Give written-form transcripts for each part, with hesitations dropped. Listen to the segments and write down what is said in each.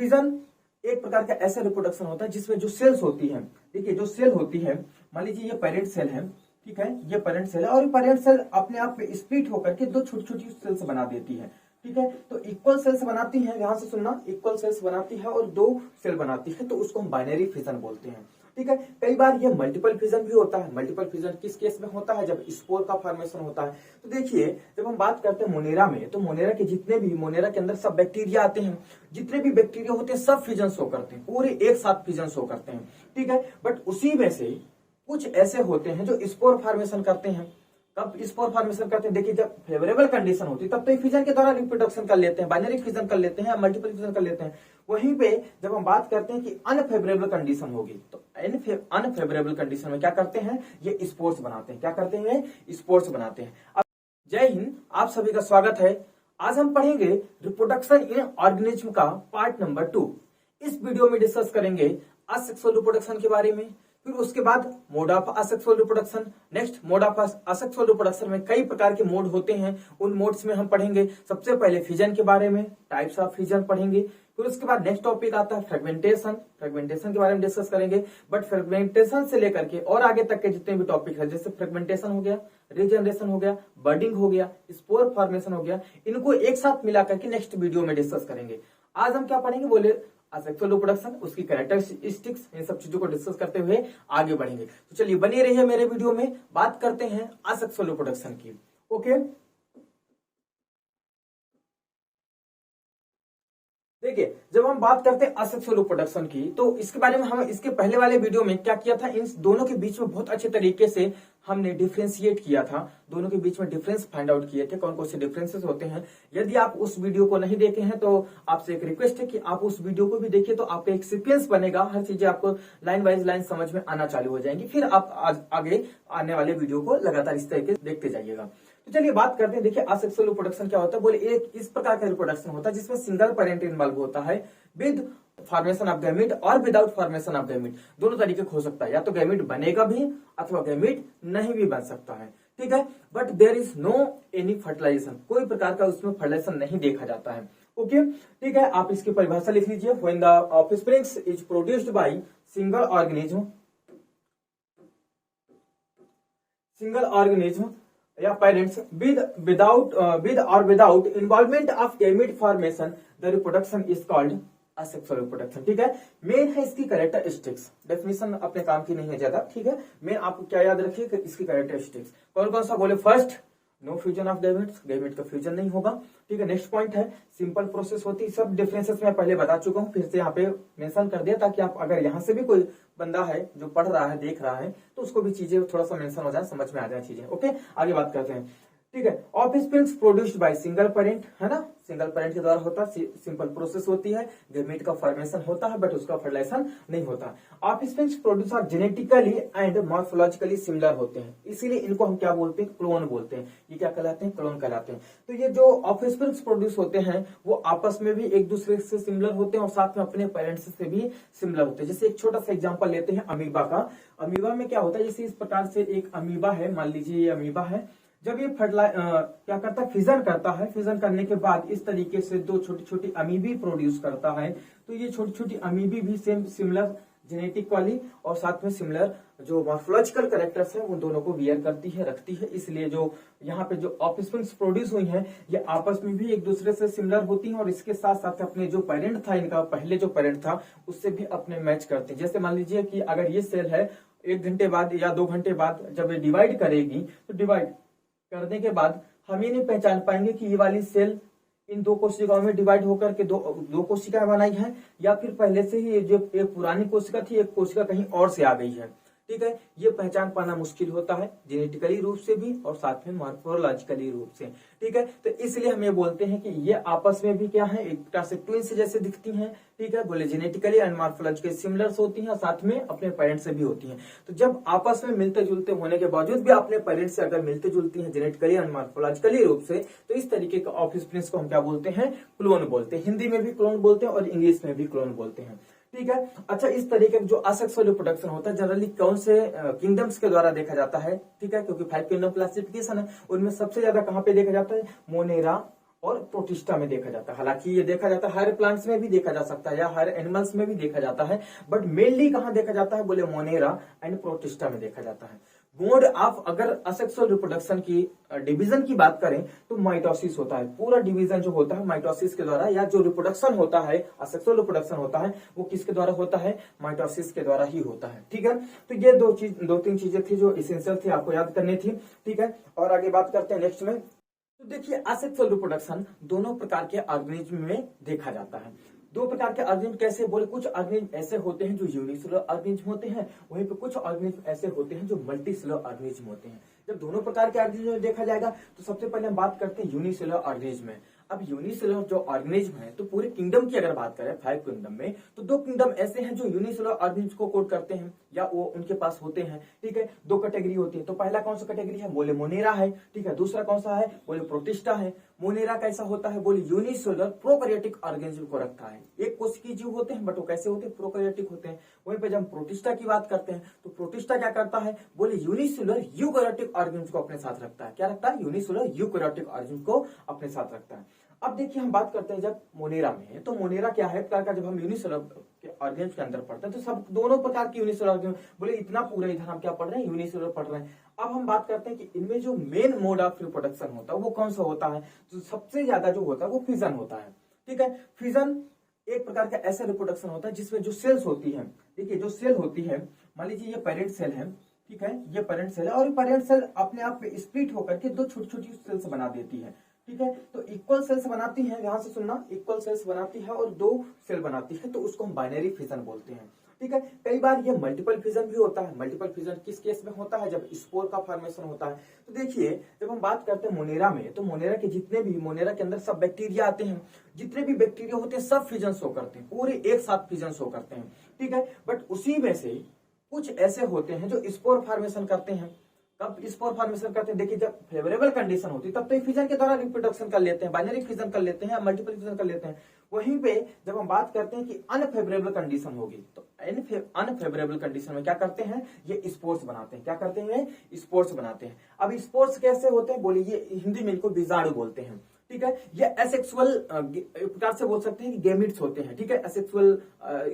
Fission एक प्रकार का ऐसा रिप्रोडक्शन होता है जिसमें जो सेल्स होती है, देखिए जो सेल होती है, मान लीजिए ये पेरेंट सेल है, ठीक है, ये पेरेंट सेल है और ये पेरेंट सेल अपने आप में स्प्लिट होकर के दो छोटी छोटी सेल्स बना देती है, ठीक है। तो इक्वल सेल्स बनाती है, ध्यान से सुनना, इक्वल सेल्स बनाती है और दो सेल बनाती है, तो उसको हम बाइनरी फिजन बोलते हैं, ठीक है। कई बार ये मल्टीपल फिजन भी होता है। मल्टीपल फिजन किस केस में होता है? जब स्पोर का फॉर्मेशन होता है। तो देखिए जब हम बात करते हैं मोनेरा में, तो मोनेरा के जितने भी, मोनेरा के अंदर सब बैक्टीरिया आते हैं, जितने भी बैक्टीरिया होते हैं सब फिजन शो करते हैं, पूरे एक साथ फिजन शो करते हैं, ठीक है। बट उसी में से कुछ ऐसे होते हैं जो स्पोर फॉर्मेशन करते हैं। कब स्पोर फॉर्मेशन करते हैं? देखिए जब फेवरेबल कंडीशन होती है तब तो फिजन के द्वारा रिप्रोडक्शन कर लेते हैं, बाइनरी फिजन कर लेते हैं, मल्टीपल फिजन कर लेते हैं। वहीं पे जब हम बात करते हैं कि अनफेवरेबल कंडीशन होगी, तो अनफेवरेबल कंडीशन में क्या करते हैं? ये स्पोर्स बनाते हैं। क्या करते हैं? स्पोर्स बनाते हैं। अब जय हिंद, आप सभी का स्वागत है। आज हम पढ़ेंगे रिप्रोडक्शन इन ऑर्गेनिज्म का पार्ट नंबर 2। इस वीडियो में डिस्कस करेंगे असेक्सुअल रिप्रोडक्शन के बारे में, फिर उसके बाद mode of asexual reproduction. Next mode of asexual reproduction में कई प्रकार के मोड होते हैं, उन मोड्स में हम पढ़ेंगे। सबसे पहले फिजन के बारे में, टाइप्स ऑफ फिजन पढ़ेंगे। फिर उसके बाद नेक्स्ट टॉपिक आता है फ्रेगमेंटेशन। फ्रेगमेंटेशन के बारे में डिस्कस करेंगे। बट फ्रेगमेंटेशन से लेकर के और आगे तक के जितने भी टॉपिक है, जैसे फ्रेगमेंटेशन हो गया, रीजनरेशन हो गया, बर्डिंग हो गया, स्पोर फॉर्मेशन हो गया, इनको एक साथ मिला करके नेक्स्ट वीडियो में डिस्कस करेंगे। आज हम क्या पढ़ेंगे? बोले असेक्सुअल रिप्रोडक्शन, उसकी कैरेक्टरिस्टिक्स, इन सब चीजों को डिस्कस करते हुए आगे बढ़ेंगे। तो चलिए बने रहिए मेरे वीडियो में। बात करते हैं असेक्सुअल रिप्रोडक्शन की। ओके, देखिए जब हम बात करते हैं असेक्सुअल रिप्रोडक्शन की, तो इसके बारे में हम इसके पहले वाले वीडियो में क्या किया था, इन दोनों के बीच में बहुत अच्छे तरीके से हमने डिफ्रेंशिएट किया था, दोनों के बीच में डिफरेंस फाइंड आउट किए थे, कौन कौन से डिफरेंसेस होते हैं। यदि आप उस वीडियो को नहीं देखे हैं तो आपसे एक रिक्वेस्ट है कि आप उस वीडियो को भी देखिए, तो आपका एक सीक्वेंस बनेगा, हर चीजें आपको लाइन वाइज लाइन समझ में आना चालू हो जाएंगी। फिर आप आगे आने वाले वीडियो को लगातार इस तरीके से देखते जाइएगा। तो चलिए बात करते हैं। देखिए असेक्सुअल रिप्रोडक्शन क्या होता है? बोले एक इस प्रकार का रिप्रोडक्शन होता है जिसमें सिंगल पेरेंट इन्वॉल्व होता है, विद फॉर्मेशन ऑफ गैमीट और विदाउट फॉर्मेशन ऑफ गैमीट। दोनों तरीके हो सकता है, या तो गैमीट बनेगा भी अथवा गैमीट नहीं भी बन सकता है, ठीक है। But there is no any fertilisation, कोई प्रकार का उसमें फर्टिलाइजेशन नहीं देखा जाता है। ओके, ठीक है। आप इसकी परिभाषा लिख लीजिए। When the offspring is produced by single organism या parents with or without involvement of gamete formation, the reproduction is called asexual reproduction, ठीक है। मेन है इसकी कैरेक्टरिस्टिक्स, डेफिनेशन अपने काम की नहीं है ज्यादा, ठीक है। मेन आपको क्या याद रखिए कि इसकी कैरेक्टरिस्टिक्स कौन कौन सा? बोले first, no fusion of gametes, gamete का फ्यूजन नहीं होगा, ठीक है। नेक्स्ट पॉइंट है सिंपल प्रोसेस होती है। सब डिफरेंसेस मैं पहले बता चुका हूँ, फिर से यहाँ पे मेंशन कर दिया ताकि आप अगर यहाँ से भी कोई बंदा है जो पढ़ रहा है, देख रहा है, तो उसको भी चीजें थोड़ा सा मेंशन हो जाए, समझ में आ जाए चीजें। ओके, आगे बात करते हैं, ठीक है। Offsprings produced by single parent, है ना, सिंगल पेरेंट के द्वारा होता है, सिंपल प्रोसेस होती है, गैमेट का फॉर्मेशन होता है बट उसका फर्टिलाइजेशन नहीं होता। Offsprings produce are genetically and morphologically similar होते हैं, इसीलिए इनको हम क्या बोलते हैं? क्लोन बोलते हैं। ये क्या कहलाते हैं? क्लोन कहलाते हैं। तो ये जो ऑफस्प्रिंग्स प्रोड्यूस होते हैं वो आपस में भी एक दूसरे से सिमिलर होते हैं और साथ में अपने पेरेंट्स से भी सिमिलर होते हैं। जैसे एक छोटा सा एग्जांपल लेते हैं अमीबा का। अमीबा में क्या होता है? जैसे इस प्रकार से एक अमीबा है, मान लीजिए ये अमीबा है, जब ये क्या करता है? फिजन करता है। फिजन करने के बाद इस तरीके से दो छोटी छोटी अमीबी प्रोड्यूस करता है। तो ये छोटी छोटी अमीबी भी सेम सिमिलर जेनेटिक वाली और साथ में सिमिलर जो मॉर्फोलॉजिकल कैरेक्टर्स हैं वो दोनों को वियर करती है, रखती है। इसलिए जो यहाँ पे जो ऑफस्प्रिंग्स प्रोड्यूस हुई हैं ये आपस में भी एक दूसरे से सिमिलर होती हैं और इसके साथ साथ अपने जो पेरेंट था, इनका पहले जो पेरेंट था उससे भी अपने मैच करती है। जैसे मान लीजिए कि अगर ये सेल है 1 घंटे बाद या 2 घंटे बाद जब ये डिवाइड करेगी, तो डिवाइड करने के बाद हम ये नहीं पहचान पाएंगे कि ये वाली सेल इन दो कोशिकाओं में डिवाइड होकर के दो कोशिकाएं बनाई है, या फिर पहले से ही जो एक पुरानी कोशिका थी, एक कोशिका कहीं और से आ गई है, ठीक है। ये पहचान पाना मुश्किल होता है जेनेटिकली रूप से भी और साथ में मॉर्फोलॉजिकली रूप से, ठीक है। तो इसलिए हम ये बोलते हैं कि ये आपस में भी क्या है? एक तरह से ट्विंस जैसे दिखती हैं, ठीक है। बोले जेनेटिकली एंड मॉर्फोलॉजिकली सिमिलर होती हैं, साथ में अपने पेरेंट्स से भी होती हैं। तो जब आपस में मिलते जुलते होने के बावजूद भी अपने पेरेंट्स से अगर मिलते जुलती हैं जेनेटिकली एंड मॉर्फोलॉजिकली रूप से, तो इस तरीके का ऑफस्प्रिंग्स को हम क्या बोलते हैं? क्लोन बोलते हैं। हिंदी में भी क्लोन बोलते हैं और इंग्लिश में भी क्लोन बोलते हैं, ठीक है। अच्छा, इस तरीके का जो असेक्सुअल रिप्रोडक्शन होता है जनरली कौन से किंगडम्स के द्वारा देखा जाता है? ठीक है, क्योंकि 5 किंगडम क्लासिफिकेशन है, उनमें सबसे ज्यादा कहां पे देखा जाता है? मोनेरा, और प्रोटिस्टा में देखा जाता है। हालांकि ये देखा जाता है हायर प्लांट्स में भी देखा जा सकता है या हायर एनिमल्स में भी देखा जाता है, बट मेनली कहाँ देखा जाता है बोले मोनेरा एंड प्रोटिस्टा में देखा जाता है। मोड ऑफ अगर असेक्सुअल रिप्रोडक्शन की डिवीजन की बात करें तो माइटोसिस होता है। पूरा डिवीजन जो होता है माइटोसिस के द्वारा, या जो रिप्रोडक्शन होता है असेक्सुअल रिप्रोडक्शन होता है वो किसके द्वारा होता है, माइटोसिस के द्वारा ही होता है। ठीक है, तो ये दो तीन चीजें थी जो इसेंशियल थी, आपको याद करनी थी। ठीक है, और आगे बात करते हैं नेक्स्ट में। तो देखिए असेक्सुअल रिप्रोडक्शन दोनों प्रकार के ऑर्गेनिज्म में देखा जाता है। दो प्रकार के ऑर्गेनिज्म कैसे बोले, कुछ ऑर्गेनिज्म ऐसे होते हैं जो यूनिसेलुलर ऑर्गेनिज्म होते हैं, वहीं पे कुछ ऑर्गेनिज्म ऐसे होते हैं जो मल्टीसेलुलर ऑर्गेनिज्म होते हैं। जब दोनों प्रकार के ऑर्गेनिज्म देखा जाएगा तो सबसे पहले हम बात करते हैं यूनिसेलुलर ऑर्गेनिज्म में। अब यूनिसेलुलर जो ऑर्गेनिज्म है तो पूरे किंगडम की अगर बात करें 5 किंगडम में, तो 2 किंगडम ऐसे हैं जो यूनिसेलुलर ऑर्गेनिज्म को कोड करते हैं या वो उनके पास होते हैं। ठीक है, 2 कैटेगरी होती है। तो पहला कौन सा कैटेगरी है बोले मोनेरा है। ठीक है, दूसरा कौन सा है बोले प्रोटिस्टा है। मोनेरा कैसा होता है बोले यूनिसेलुलर प्रोकैरियोटिक ऑर्गेनिज्म को रखता है। एक कोशिकीय जीव होते हैं बट वो कैसे होते हैं, प्रोकैरियोटिक होते हैं। वहीं पे जब हम प्रोटिस्टा की बात करते हैं तो प्रोटिस्टा क्या करता है बोले यूनिसेलुलर यूकैरियोटिक ऑर्गेनिज्म को अपने साथ रखता है। क्या रखता है, यूनिसेलुलर यूकैरियोटिक ऑर्गेनिज्म को अपने साथ रखता है। अब देखिए हम बात करते हैं जब मोनेरा में है, तो मोनेरा क्या है प्रकार का, जब हम यूनिसेलुलर के ऑर्गेनिज्म के अंदर पढ़ते हैं तो सब दोनों प्रकार के यूनिसेलुलर ऑर्गेनिज्म बोले इतना पूरा इधर हम क्या पढ़ रहे हैं, यूनिसेलुलर पढ़ रहे हैं। अब हम बात करते हैं कि इनमें जो मेन मोड ऑफ रिप्रोडक्शन होता है वो कौन सा होता है, तो सबसे ज्यादा जो होता है वो फिजन होता है। ठीक है, फिजन एक प्रकार का ऐसा रिप्रोडक्शन होता है जिसमें जो सेल्स होती है, देखिए जो सेल होती है, मान लीजिए ये पेरेंट सेल है। ठीक है, ये पेरेंट सेल है और पेरेंट सेल अपने आप में स्प्लिट होकर के 2 छोटी छोटी सेल्स बना देती है। ठीक है, तो इक्वल सेल्स बनाती है, यहां से सुनना, इक्वल सेल्स बनाती है और 2 सेल बनाती है, तो उसको हम बाइनरी फिजन बोलते हैं। ठीक है, कई बार ये मल्टीपल फिजन भी होता है। मल्टीपल फिजन किस केस में होता है, जब स्पोर का फॉर्मेशन होता है। तो देखिए जब हम बात करते हैं मोनेरा में, तो मोनेरा के जितने भी, मोनेरा के अंदर सब बैक्टीरिया आते हैं, जितने भी बैक्टीरिया होते हैं सब फिजन शो करते हैं, पूरे एक साथ फिजन शो करते हैं। ठीक है, बट उसी में से कुछ ऐसे होते हैं जो स्पोर फॉर्मेशन करते हैं। कब स्पोर फॉर्मेशन करते हैं, देखिए जब फेवरेबल कंडीशन होती है तब तो फिजन के द्वारा रिप्रोडक्शन कर लेते हैं, बाइनरी फिजन कर लेते हैं, मल्टीपल फिजन कर लेते हैं। वहीं पे जब हम बात करते हैं कि अनफेवरेबल कंडीशन होगी, तो अनफेवरेबल कंडीशन में क्या करते हैं, ये स्पोर्स बनाते हैं। क्या करते हैं, स्पोर्स बनाते हैं। अब स्पोर्स कैसे होते हैं बोले, ये हिंदी में इनको बीजाणु बोलते हैं। ठीक है, ये एसेक्सुअल प्रकार से बोल सकते हैं कि गेमिट्स होते हैं। ठीक है, एसेक्सुअल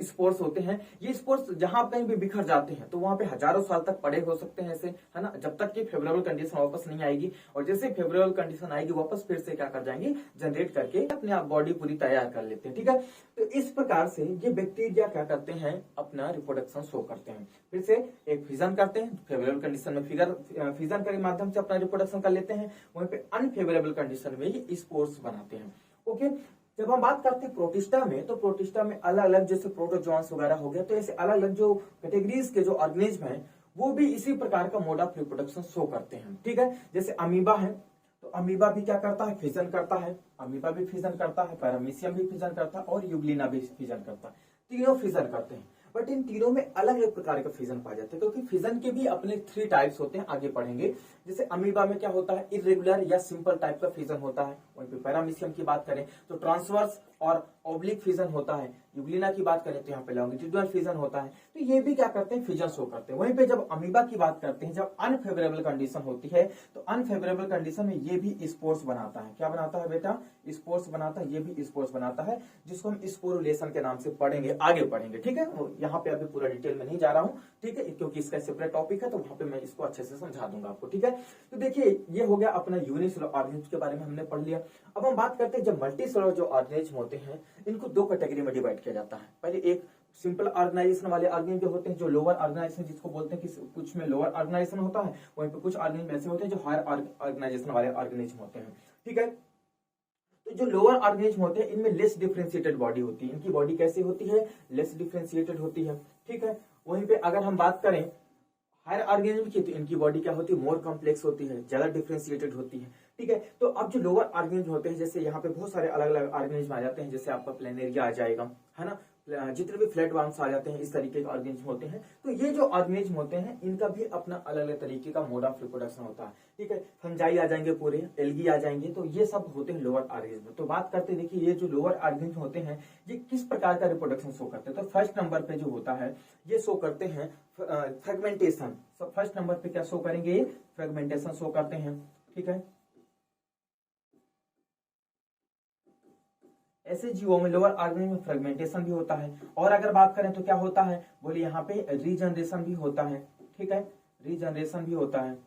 स्पोर्स होते हैं। ये स्पोर्स जहां कहीं भी बिखर जाते हैं तो वहां पे हजारों साल तक पड़े हो सकते हैं ऐसे, है ना, जब तक कि फेवरेबल कंडीशन वापस नहीं आएगी। और जैसे फेवरेबल कंडीशन आएगी वापस फिर से क्या कर जाएंगे, जनरेट करके अपने आप बॉडी पूरी तैयार कर लेते हैं। ठीक है, तो इस प्रकार से ये बैक्टीरिया क्या करते हैं, अपना रिप्रोडक्शन शो करते हैं। फिर से एक फिजन करते हैं, फेवरेबल कंडीशन में फिजन के माध्यम से अपना रिप्रोडक्शन कर लेते हैं। वहीं पे अनफेवरेबल कंडीशन में ये स्पोर्स बनाते हैं। ओके, जब हम बात करते हैं प्रोटिस्टा में, तो प्रोटिस्टा में अलग अलग जैसे प्रोटोजोन्स वगैरह हो गया, तो ऐसे अलग अलग जो कैटेगरीज के जो ऑर्गेनिज्म हैं वो भी इसी प्रकार का मोड ऑफ रिप्रोडक्शन शो करते हैं। ठीक है, जैसे अमीबा है, तो अमीबा भी क्या करता है, फिजन करता है। अमीबा भी फिजन करता है, पैरामीशियम भी फिजन करता है और यूग्लिना भी फिजन करता है। तीनों फिजन करते हैं, बट इन तीनों में अलग अलग प्रकार का फिजन पाए जाते हैं, क्योंकि फिजन के भी अपने 3 टाइप्स होते हैं, आगे पढ़ेंगे। जैसे अमीबा में क्या होता है, इरेगुलर या सिंपल टाइप का फिजन होता है। वहीं पे पैरामीशियम की बात करें तो ट्रांसवर्स और ऑब्लिक फिजन होता है। यूग्लिना की बात करें तो यहाँ पे लॉन्गिट्यूडिनल फिजन होता है। तो ये भी क्या करते हैं, फिजन शो करते हैं। वहीं पे जब अमीबा की बात करते हैं, जब अनफेवरेबल कंडीशन होती है, तो अनफेवरेबल कंडीशन में ये भी स्पोर्स बनाता है। क्या बनाता है बेटा, स्पोर्स बनाता है, ये भी स्पोर्स बनाता है, जिसको हम स्पोरुलेशन के नाम से पढ़ेंगे, आगे पढ़ेंगे। ठीक है, यहाँ पे अभी पूरा डिटेल में नहीं जा रहा हूँ। ठीक है, क्योंकि इसका सेपरेट टॉपिक है, तो वहां पे मैं इसको अच्छे से समझा दूंगा आपको। ठीक है, तो देखिए ये हो गया अपना यूनिसेलुलर ऑर्गेनिज्म के बारे में हमने पढ़ लिया। अब हम बात करते हैं जब मल्टीसेलुलर जो ऑर्गेनिज्म होते हैं, इनको 2 कैटेगरी में डिवाइड किया जाता है। पहले एक सिंपल ऑर्गेनाइजेशन वाले ऑर्गेनिज्म जो होते हैं, जो लोअर ऑर्गेनाइजेशन जिसको बोलते हैं कि कुछ में लोअर ऑर्गेनाइजेशन होता है, वहीं पे कुछ ऑर्गेनिज्म ऐसे होते हैं जो हायर ऑर्गेनाइजेशन वाले ऑर्गेनिज्म होते हैं। ठीक है, तो जो लोअर ऑर्गेनिज्म होते हैं इनमें लेस डिफरेंशिएटेड बॉडी होती है। इनकी बॉडी कैसी होती है, लेस डिफरेंशिएटेड होती है। ठीक है, वहीं पे अगर हम बात करें हायर ऑर्गेनिज्म की, तो इनकी बॉडी क्या होती है, मोर कॉम्प्लेक्स होती है, ज्यादा डिफरेंशिएटेड होती है। ठीक है, तो अब जो लोअर ऑर्गेनिज्म होते हैं, जैसे यहाँ पे बहुत सारे अलग अलग ऑर्गेनिज्म आ जाते हैं, जैसे आपका प्लेनेरिया आ जाएगा, है ना, जितने भी फ्लैट वर्म्स आ जाते हैं, इस तरीके के ऑर्गेनिज्म होते हैं। तो ये जो ऑर्गेनिज्म होते हैं इनका भी अपना अलग अलग तरीके का मोड ऑफ रिप्रोडक्शन होता है। ठीक है, फंजाई आ जाएंगे, पूरे एल्गी आ जाएंगे, तो ये सब होते हैं लोअर ऑर्गेनिज्म। तो बात करते हैं, देखिए ये जो लोअर ऑर्गेनिज्म होते हैं ये किस प्रकार का रिप्रोडक्शन शो करते हैं। तो फर्स्ट नंबर पे जो होता है ये शो करते हैं फ्रेगमेंटेशन। फर्स्ट नंबर पे क्या शो करेंगे, फ्रेगमेंटेशन शो करते हैं। ठीक है, ऐसे जीवों में लोअर ऑर्गेनिज्म में फ्रेगमेंटेशन भी होता है। और अगर बात करें तो क्या होता है, बोले यहाँ पे रीजनरेशन भी होता है, ठीक है, रीजनरेशन भी होता है।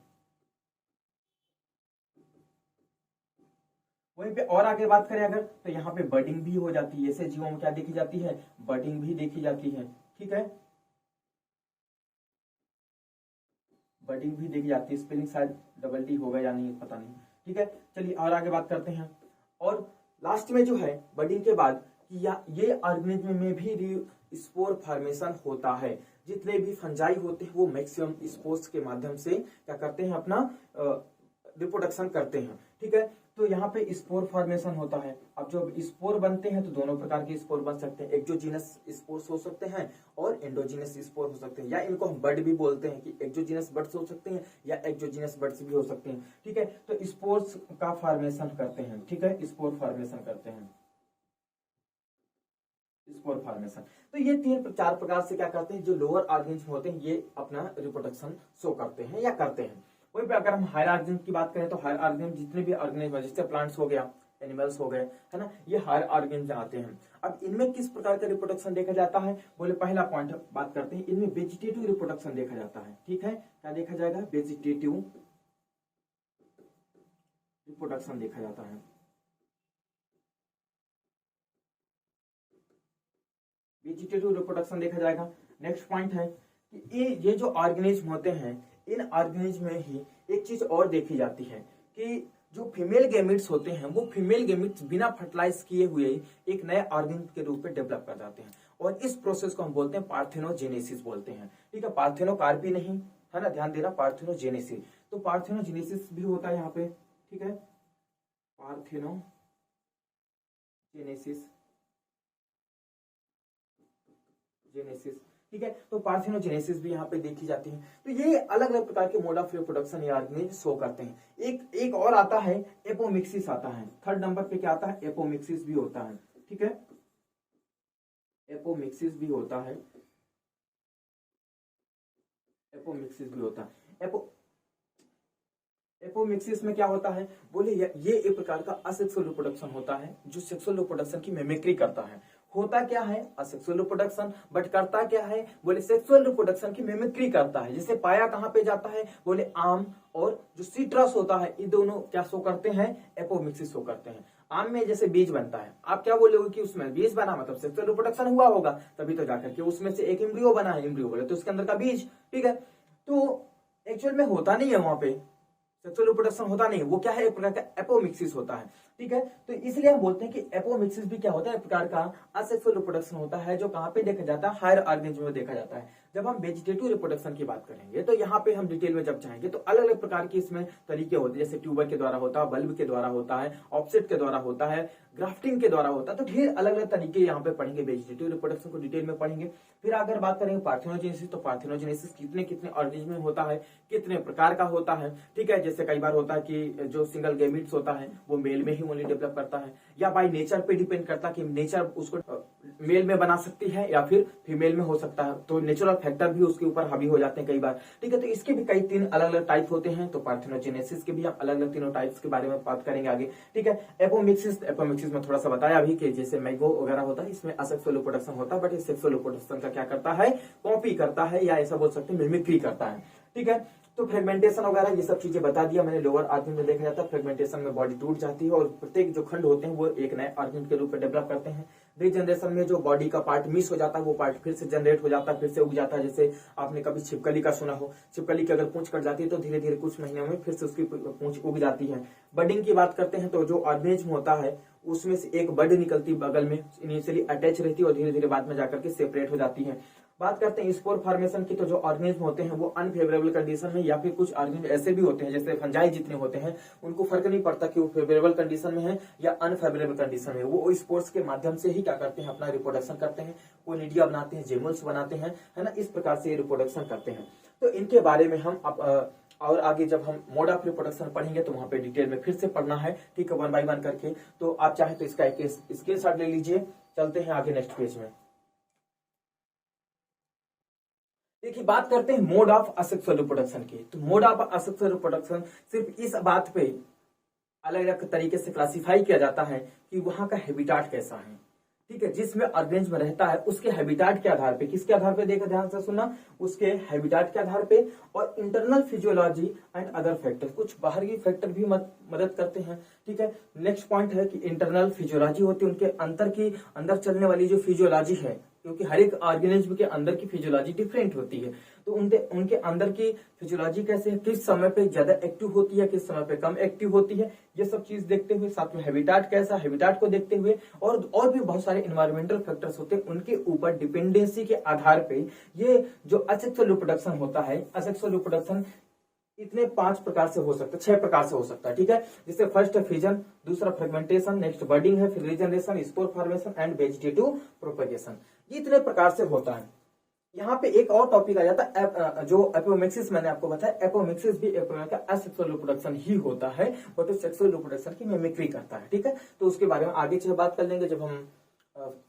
वहीं पे और आगे बात करें अगर, तो यहाँ पे बर्डिंग भी हो जाती है। ऐसे जीवों में क्या देखी जाती है, बर्डिंग भी देखी जाती है, ठीक है, बर्डिंग भी देखी जाती है। स्पेलिंग शायद डबल डी होगा या नहीं पता नहीं, ठीक है। चलिए और आगे बात करते हैं। और लास्ट में जो है बर्डिंग के बाद या ये ऑर्गेनिज्म में भी स्पोर फॉर्मेशन होता है। जितने भी फंजाई होते हैं वो मैक्सिमम स्पोर्स के माध्यम से क्या करते हैं, अपना रिप्रोडक्शन करते हैं, ठीक है। तो यहाँ पे स्पोर फॉर्मेशन होता है। अब जब स्पोर बनते हैं तो दोनों प्रकार के स्पोर बन सकते हैं, एक्सोजीनस स्पोर्स हो सकते हैं और एंडोजीनस स्पोर हो सकते हैं, या इनको हम बर्ड भी बोलते हैं कि एक्सोजीनस बर्ड्स हो सकते हैं या एक्सोजीनस बर्ड्स भी हो सकते हैं, ठीक है। तो स्पोर्स का फॉर्मेशन करते हैं, ठीक है, स्पोर फॉर्मेशन करते हैं, स्पोर फॉर्मेशन। तो ये 3-4 प्रकार से क्या करते हैं, जो लोअर ऑर्गेनिज्म होते हैं ये अपना रिप्रोडक्शन शो करते हैं या करते हैं। वहीं पे अगर हम हायर ऑर्गेनिज्म की बात करें तो हायर ऑर्गेनिज्म जितने भी ऑर्गेनिज्म है, जैसे प्लांट्स हो गया, एनिमल्स हो गए, है ना, ये हायर ऑर्गेनिज्म आते हैं। अब इनमें किस प्रकार का रिप्रोडक्शन देखा जाता है, बोले पहला पॉइंट बात करते हैं, इनमें वेजिटेटिव रिप्रोडक्शन देखा जाता है, ठीक है। क्या देखा जाएगा, वेजिटेटिव रिप्रोडक्शन देखा जाता है। वेजिटेटिव रिप्रोडक्शन देखा जाएगा। नेक्स्ट पॉइंट है कि ये जो ऑर्गेनिज्म होते हैं, इन ऑर्गेनिज्म में ही एक चीज और देखी जाती है कि जो फीमेल गैमेट्स होते हैं वो फीमेल गैमेट्स बिना फर्टिलाइज किए हुए एक नए ऑर्गेनिज्म के रूप में डेवलप कर जाते हैं, और इस प्रोसेस को हम बोलते हैं पार्थेनोजेनेसिस बोलते हैं, ठीक है। पार्थेनोकार्पी नहीं, है ना, ध्यान देना, पार्थेनोजेनेसिस। तो पार्थेनोजेनेसिस भी होता है यहाँ पे, ठीक है, पार्थेनोजेनेसिस, जेनेसिस, ठीक है। तो पार्थेनोजेनेसिस भी यहाँ पे देखी जाती है। तो ये अलग अलग प्रकार के मोड ऑफ रिप्रोडक्शन या ऑर्गेनिज्म शो करते हैं। एक और आता है एपोमिक्सिस आता है, थर्ड नंबर पे क्या आता है, एपोमिक्सिस भी होता है, ठीक है, एपोमिक्सिस भी होता है, एपोमिक्सिस भी होता है। एपोमिक्सिस में क्या होता है, बोले ये एक प्रकार का असेक्सुअल रिप्रोडक्शन होता है जो सेक्सुअल रिप्रोडक्शन की मिमिक्री करता है। होता क्या है, असेक्सुअल रिप्रोडक्शन, बट करता क्या है, बोले सेक्सुअल रिप्रोडक्शन की मिमिक्री करता है। जिसे पाया कहां पे जाता है, बोले आम और जो सिट्रस होता है, ये दोनों क्या शो करते हैं, एपोमिक्सिस शो करते हैं। आम में जैसे बीज बनता है, आप क्या बोलोगे कि उसमें बीज बना मतलब सेक्सुअल रिप्रोडक्शन हुआ होगा, तभी तो जाकर के उसमें से एक एम्ब्रियो बना है, एम्ब्रियो बोले तो उसके अंदर का बीज, ठीक है। तो एक्चुअल में होता नहीं है, वहां पे सेक्सुअल रिप्रोडक्शन होता नहीं, वो क्या है, एक प्रकार का एपोमिक्सिस होता है, ठीक है। तो इसलिए हम बोलते हैं कि एपोमिक्सिस भी क्या होता है, एक प्रकार का असेक्सुअल रिप्रोडक्शन होता है, जो कहां पे देखा जाता है, हायर ऑर्गेनिज्म में देखा जाता है। जब हम वेजिटेटिव रिप्रोडक्शन की बात करेंगे तो यहाँ पे हम डिटेल में जब चाहेंगे तो अलग अलग प्रकार के इसमें तरीके होते हैं, जैसे ट्यूबर के द्वारा होता है, बल्ब के द्वारा होता है, ऑफसेट के द्वारा होता है, ग्राफ्टिंग के द्वारा होता है। तो ढेर अलग अलग तरीके यहाँ पे पढ़ेंगे, वेजिटेटिव रिप्रोडक्शन को डिटेल में पढ़ेंगे। फिर अगर बात करेंगे पार्थेनोजेनेसिस, तो पार्थेनोजेनेसिस कितने कितने ऑर्गेनिज्म में होता है, कितने प्रकार का होता है, ठीक है। जैसे कई बार होता है कि जो सिंगल गैमेट्स होता है वो मेल में ही ओनली डेवलप करता है, या बाय नेचर पे डिपेंड करता है कि नेचर उसको मेल में बना सकती है या फिर फीमेल में हो सकता है, तो नेचुरल फैक्टर भी उसके ऊपर हावी हो जाते हैं कई बार, ठीक है। तो इसके भी कई 3 अलग अलग टाइप होते हैं। तो पार्थेनोजेनेसिस के भी हम अलग अलग तीनों टाइप्स के बारे में बात करेंगे आगे, ठीक है। एपोमिक्सिस में थोड़ा सा बताया अभी कि जैसे मैंगो वगैरह होता है, इसमें असेक्सुअल रिप्रोडक्शन होता है, बट इस सेक्सुअल रिप्रोडक्शन का क्या करता है, कॉपी करता है, या ऐसा बोल सकते हैं मिमिक्री करता है, ठीक है। तो फ्रेगमेंटेशन वगैरह ये सब चीजें बता दिया मैंने। लोअर ऑर्गेन में देखा जाता है, फ्रेगमेंटेशन में बॉडी टूट जाती है और प्रत्येक जो खंड होते हैं वो एक नए ऑर्गेन के रूप में डेवलप करते हैं। रीजनरेशन में जो बॉडी का पार्ट मिस हो जाता है वो पार्ट फिर से जनरेट हो जाता है, फिर से उग जाता है। जैसे आपने कभी छिपकली का सुना हो, छिपकली की अगर पूंछ कट जाती है तो धीरे धीरे कुछ महीनों में फिर से उसकी पूंछ उग जाती है। बर्डिंग की बात करते हैं तो जो ऑर्गेनिज्म होता है उसमें से एक बर्ड निकलती बगल में, इनिशियली अटैच रहती है और धीरे धीरे बाद में जाकर के सेपरेट हो जाती है। बात करते हैं स्पोर फॉर्मेशन की, तो जो ऑर्गेनिज्म होते हैं वो अनफेवरेबल कंडीशन में, या फिर कुछ ऑर्गेनिज्म ऐसे भी होते हैं जैसे फंजाई जितने होते हैं उनको फर्क नहीं पड़ता कि वो फेवरेबल कंडीशन में है या अनफेवरेबल कंडीशन में, वो स्पोर्स के माध्यम से ही क्या करते हैं, अपना रिप्रोडक्शन करते हैं, कोनिडिया बनाते हैं, जेमुल्स बनाते हैं, है ना, इस प्रकार से रिप्रोडक्शन करते हैं। तो इनके बारे में हम और आगे जब हम मोड ऑफ रिप्रोडक्शन पढ़ेंगे तो वहां पे डिटेल में फिर से पढ़ना है, ठीक है, 1 बाय 1 करके। तो आप चाहे तो इसका एक स्क्रीनशॉट ले लीजिए। चलते हैं आगे नेक्स्ट पेज में। देखिए बात करते हैं मोड ऑफ असेक्सुअल रिप्रोडक्शन की। तो मोड ऑफ असेक्सुअल रिप्रोडक्शन सिर्फ इस बात पे अलग अलग तरीके से क्लासिफाई किया जाता है कि वहां का हैबिटाट कैसा है, ठीक है। जिसमें ऑर्गेनिज्म रहता है उसके हैबिटाट के आधार पे, किसके आधार पे, देखा ध्यान से सुनना, उसके हैबिटाट के आधार पे, और internal physiology and other factor, कुछ बाहरी फैक्टर भी मदद करते हैं, ठीक है। नेक्स्ट पॉइंट है कि इंटरनल फिजियोलॉजी होती है, उनके अंदर चलने वाली जो फिजियोलॉजी है, क्योंकि हर एक ऑर्गेनिज्म के अंदर की फिजियोलॉजी डिफरेंट होती है, तो उनके अंदर की फिजियोलॉजी कैसे है, किस समय पे ज्यादा एक्टिव होती है, किस समय पे कम एक्टिव होती है, ये सब चीज देखते हुए, साथ में हैबिटाट कैसा, हैबिटाट को देखते हुए, और भी बहुत सारे इन्वायरमेंटल फैक्टर्स होते हैं, उनके ऊपर डिपेंडेंसी के आधार पे ये जो असेक्सुअल रिप्रोडक्शन होता है, असेक्सुअल रिप्रोडक्शन इतने 5 प्रकार से हो सकता है, 6 प्रकार से हो सकता है, ठीक है। जिससे फर्स्ट है फिजन, दूसरा फ्रेगमेंटेशन, नेक्स्ट बर्डिंग है, फिर regeneration, spore formation and vegetative propagation, ये इतने प्रकार से होता है। यहाँ पे एक और टॉपिक आ जाता है जो एपोमिक्सिस, मैंने आपको बताया, एपोमिक्सिस भी एक प्रकार का असेक्सुअल रिप्रोडक्शन ही होता है, बट वो सेक्सुअल रिप्रोडक्शन की मिमिक्री करता है, ठीक है। तो उसके बारे में आगे से बात कर लेंगे जब हम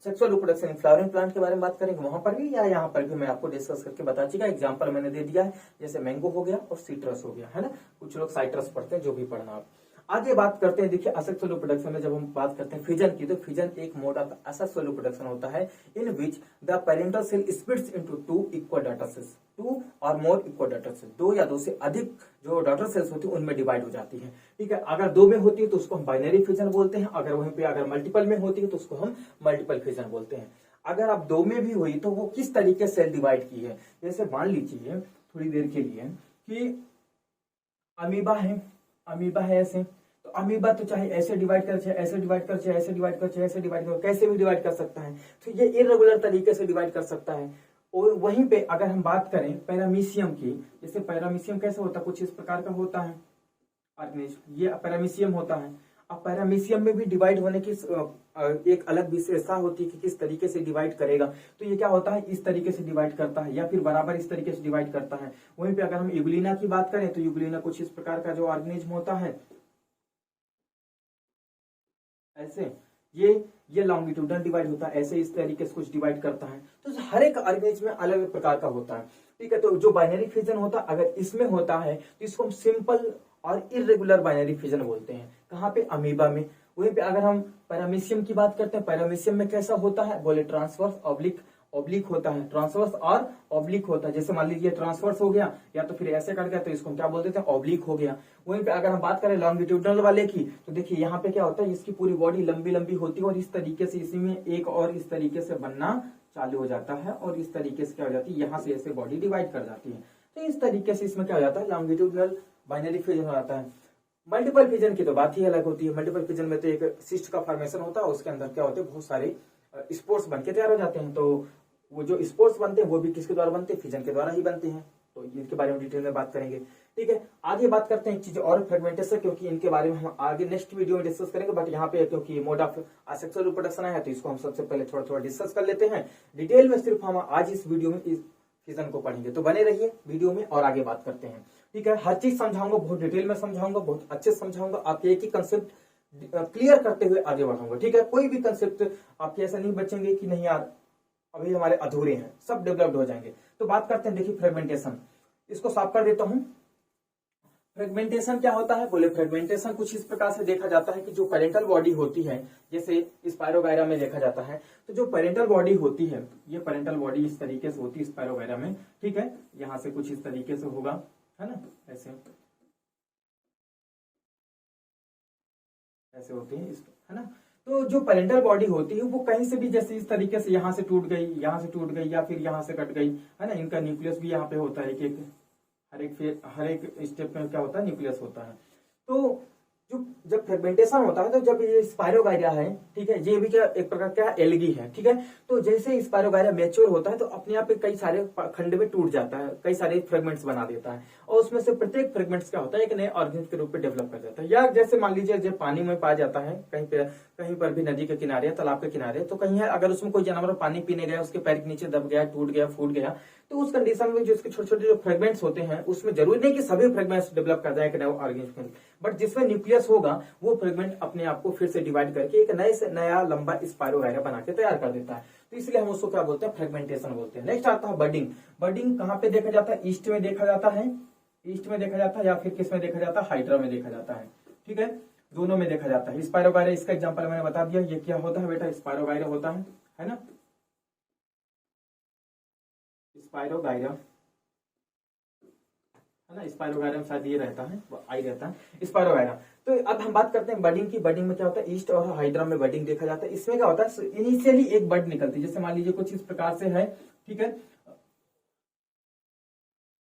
sexual reproduction in flowering plant के बारे में बात करेंगे, वहां पर भी या यहाँ पर भी मैं आपको डिस्कस करके बता चुका, एग्जांपल मैंने दे दिया है, जैसे मैंगो हो गया और सिट्रस हो गया, है ना। कुछ लोग साइट्रस पढ़ते हैं, जो भी पढ़ना आप। आगे बात करते हैं, देखिए असेक्सुअल रिप्रोडक्शन में जब हम बात करते हैं फिजन की, तो फिजन एक मोड ऑफ असेक्सुअल रिप्रोडक्शन होता है in which the parental cell splits into 2 equal daughter cells, 2 और मोर इक्वल डॉटर सेल, 2 या 2 से अधिक जो डॉटर सेल्स होती है उनमें डिवाइड हो जाती है, ठीक है। अगर 2 में होती है तो उसको हम बाइनरी फिजन बोलते हैं, अगर वहीं पे अगर मल्टीपल में होती है तो उसको हम मल्टीपल फिजन बोलते हैं। अगर आप 2 में भी हुई तो वो किस तरीके से सेल डिवाइड की है, जैसे मान लीजिए थोड़ी देर के लिए कि अमीबा है ऐसे, तो अमीबा तो चाहे ऐसे डिवाइड कर, चाहे ऐसे डिवाइड कर, चाहे ऐसे डिवाइड कर, चाहे ऐसे डिवाइड कर, कैसे भी डिवाइड कर सकता है, तो ये इरेगुलर तरीके से डिवाइड कर सकता है। और वहीं पे अगर हम बात करें पैरामीशियम की, जैसे पैरामीशियम कैसे होता है, कुछ इस प्रकार का होता है ऑर्गेनिज्म, ये पैरामीशियम होता है। अब पैरामीशियम में भी डिवाइड होने की एक अलग विशेषता होती है कि किस तरीके से डिवाइड करेगा, तो ये क्या होता है, इस तरीके से डिवाइड करता है या फिर बराबर इस तरीके से डिवाइड करता है। वहीं पे अगर हम यूग्लिना की बात करें तो यूग्लिना कुछ इस प्रकार का जो ऑर्गेनिज्म होता है, ऐसे ये लॉन्गिट्यूडनल डिवाइड होता है, ऐसे इस तरीके से कुछ डिवाइड करता है। तो हर एक ऑर्गेनिज्म में अलग अलग प्रकार का होता है, ठीक है। तो जो बाइनरी फिजन होता है अगर इसमें होता है तो इसको हम सिंपल और इरेगुलर बाइनरी फिजन बोलते हैं, कहाँ पे, अमीबा में। वहीं पे अगर हम पैरामीशियम की बात करते हैं, पैरामीशियम में कैसा होता है, बोले ट्रांसवर्स ऑब्लिक होता है, ट्रांसवर्स और ऑब्लिक होता है। जैसे मान लीजिए ट्रांसवर्स हो गया या तो फिर ऐसे कट गया तो इसको हम क्या बोल देते हैं, ऑब्लिक हो गया। वहीं पे अगर हम बात करें लॉन्गिट्यूडनल वाले की, तो देखिए यहाँ पे क्या होता है, इसकी पूरी बॉडी लंबी लंबी होती है और इस तरीके से इसी में एक और इस तरीके से बनना चालू हो जाता है और इस तरीके से क्या हो जाती है, यहाँ से ऐसे बॉडी डिवाइड कर जाती है। तो इस तरीके से इसमें क्या हो जाता है, लॉन्गिट्यूडनल बाइनरी फिजन हो जाता है। मल्टीपल फिजन की तो बात ही अलग होती है। मल्टीपल फिजन में तो एक सिस्ट का फॉर्मेशन होता है, उसके अंदर क्या होते हैं, बहुत सारे स्पोर्स बनके तैयार हो जाते हैं। तो वो जो स्पोर्स बनते हैं वो भी किसके द्वारा बनते हैं, फिजन के द्वारा ही बनते हैं। तो इनके बारे में डिटेल में बात करेंगे, ठीक है। आगे बात करते हैं एक चीज और, फ्रेगमेंटेशन, क्योंकि इनके बारे में हम आगे नेक्स्ट वीडियो में डिस्कस करेंगे, बट यहाँ पे क्योंकि मोड ऑफ असेक्सुअल रिप्रोडक्शन है तो इसको हम सबसे पहले थोड़ा थोड़ा डिस्कस कर लेते हैं डिटेल में। सिर्फ हम आज इस वीडियो में इस फिजन को पढ़ेंगे, तो बने रहिए वीडियो में और आगे बात करते हैं, ठीक है। हर चीज समझाऊंगा, बहुत डिटेल में समझाऊंगा, बहुत अच्छे से समझाऊंगा, आपके एक ही कंसेप्ट क्लियर करते हुए आगे बढ़ाऊंगा, ठीक है। कोई भी कंसेप्ट आपके ऐसा नहीं बचेंगे कि नहीं यार अभी हमारे अधूरे हैं, सब डेवलप्ड हो जाएंगे। तो बात करते हैं, देखिए फ्रेगमेंटेशन, इसको साफ कर देता हूं। फ्रेगमेंटेशन क्या होता है, बोले फ्रेगमेंटेशन कुछ इस प्रकार से देखा जाता है कि जो पेरेंटल बॉडी होती है, जैसे स्पायरोगायरा में देखा जाता है, तो जो पेरेंटल बॉडी होती है, ये पेरेंटल बॉडी इस तरीके से होती है स्पायरोगायरा में, ठीक है। यहां से कुछ इस तरीके से होगा, है ना, ऐसे होती है, है ना। तो जो पेरेंटल बॉडी होती है वो कहीं से भी, जैसे इस तरीके से यहाँ से टूट गई, यहाँ से टूट गई, या फिर यहाँ से कट गई, है ना। इनका न्यूक्लियस भी यहाँ पे होता है, हर एक स्टेप में क्या होता है, न्यूक्लियस होता है। तो जब फ्रेगमेंटेशन होता है तो जब ये स्पायरोगायरा है, ठीक है, ये भी क्या एक प्रकार क्या एल्गी है, ठीक है। तो जैसे स्पायरोगायरा मैच्योर होता है तो अपने आप कई सारे खंड में टूट जाता है, कई सारे फ्रेगमेंट्स बना देता है, और उसमें से प्रत्येक फ्रेगमेंट्स क्या होता है, एक नए ऑर्गेनिज्म के रूप में डेवलप कर जाता है। या जैसे मान लीजिए जब पानी में पाया जाता है, कहीं पर भी नदी के किनारे, तालाब के किनारे, तो कहीं है अगर उसमें कोई जानवर पानी पीने गया, उसके पैर के नीचे दब गया, टूट गया, फूट गया, तो उस कंडीशन में जो इसके छोटे छोटे जो फ्रेगमेंट्स होते हैं, उसमें जरूरी नहीं कि सभी फ्रेगमेंट्स डेवलप कर जाए एक नए ऑर्गेनिज्म, बट जिसमें न्यूक्लियस होगा वो फ्रेगमेंट अपने आप को फिर से डिवाइड करके एक नए से नया लंबा स्पायरोगायरा बना के तैयार कर देता है। तो इसलिए हम उसको क्या बोलते हैं, फ्रेगमेंटेशन बोलते हैं। नेक्स्ट आता है बडिंग। बडिंग कहाँ पे देखा जाता है, ईस्ट में देखा जाता है, ईस्ट में देखा जाता है, या फिर किस में देखा जाता है, हाइड्रा में देखा जाता है, ठीक है। दोनों में देखा जाता है। स्पायरोगायरा इसका एग्जांपल मैंने बता दिया, ये क्या होता है बेटा, स्पायरोगायरा होता है ना, स्पायरोगायरा है ना, स्पायरोगायरा में शायद ये रहता है, आई रहता है स्पायरोगायरा। तो अब हम बात करते हैं बडिंग की। बडिंग में क्या होता है, ईस्ट और हाइड्रा में बडिंग देखा जाता है। इसमें क्या होता है, इनिशियली एक बड निकलती है, जैसे मान लीजिए कुछ इस प्रकार से है, ठीक है,